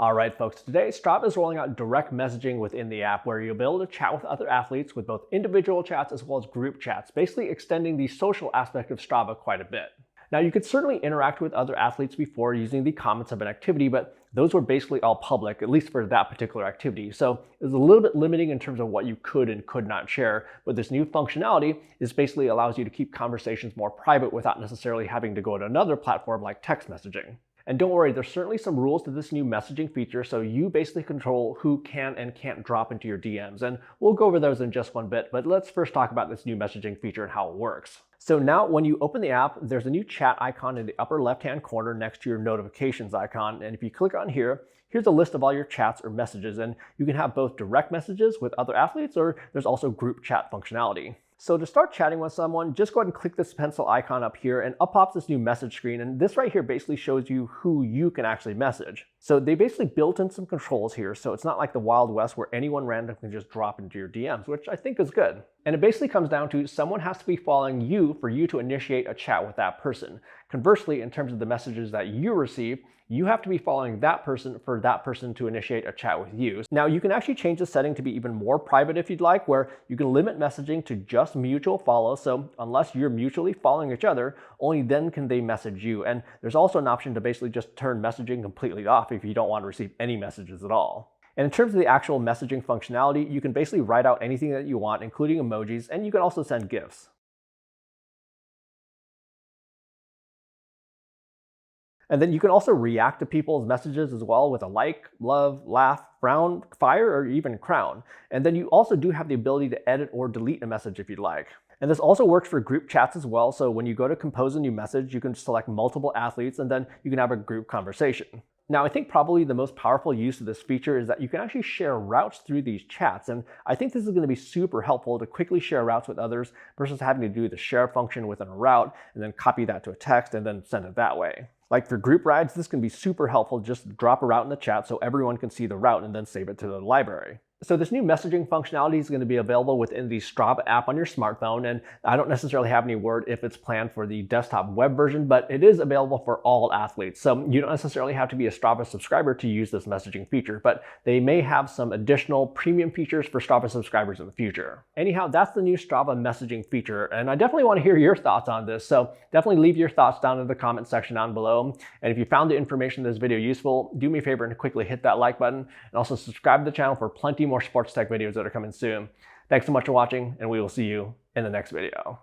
All right, folks, today Strava is rolling out direct messaging within the app where you'll be able to chat with other athletes with both individual chats as well as group chats, basically extending the social aspect of Strava quite a bit. Now, you could certainly interact with other athletes before using the comments of an activity, but those were basically all public, at least for that particular activity. So it was a little bit limiting in terms of what you could and could not share. But this new functionality is basically allows you to keep conversations more private without necessarily having to go to another platform like text messaging. And don't worry, there's certainly some rules to this new messaging feature, so you basically control who can and can't drop into your DMs. And we'll go over those in just one bit, but let's first talk about this new messaging feature and how it works. So now when you open the app, there's a new chat icon in the upper left-hand corner next to your notifications icon. And if you click on here, here's a list of all your chats or messages. And you can have both direct messages with other athletes, or there's also group chat functionality. So to start chatting with someone, just go ahead and click this pencil icon up here and up pops this new message screen. And this right here basically shows you who you can actually message. So they basically built in some controls here. So it's not like the Wild West where anyone random can just drop into your DMs, which I think is good. And it basically comes down to someone has to be following you for you to initiate a chat with that person. Conversely, in terms of the messages that you receive, you have to be following that person for that person to initiate a chat with you. Now, you can actually change the setting to be even more private if you'd like, where you can limit messaging to just mutual follow. So unless you're mutually following each other, only then can they message you. And there's also an option to basically just turn messaging completely off if you don't want to receive any messages at all. And in terms of the actual messaging functionality, you can basically write out anything that you want, including emojis, and you can also send GIFs. And then you can also react to people's messages as well with a like, love, laugh, frown, fire, or even crown. And then you also do have the ability to edit or delete a message if you'd like. And this also works for group chats as well. So when you go to compose a new message, you can select multiple athletes and then you can have a group conversation. Now, I think probably the most powerful use of this feature is that you can actually share routes through these chats. And I think this is going to be super helpful to quickly share routes with others versus having to do the share function within a route and then copy that to a text and then send it that way. Like for group rides, this can be super helpful. Just drop a route in the chat so everyone can see the route and then save it to the library. So this new messaging functionality is going to be available within the Strava app on your smartphone, and I don't necessarily have any word if it's planned for the desktop web version, but it is available for all athletes. So you don't necessarily have to be a Strava subscriber to use this messaging feature, but they may have some additional premium features for Strava subscribers in the future. Anyhow, that's the new Strava messaging feature, and I definitely want to hear your thoughts on this, so definitely leave your thoughts down in the comment section down below. And if you found the information in this video useful, do me a favor and quickly hit that like button, and also subscribe to the channel for plenty more sports tech videos that are coming soon. Thanks so much for watching, and we will see you in the next video.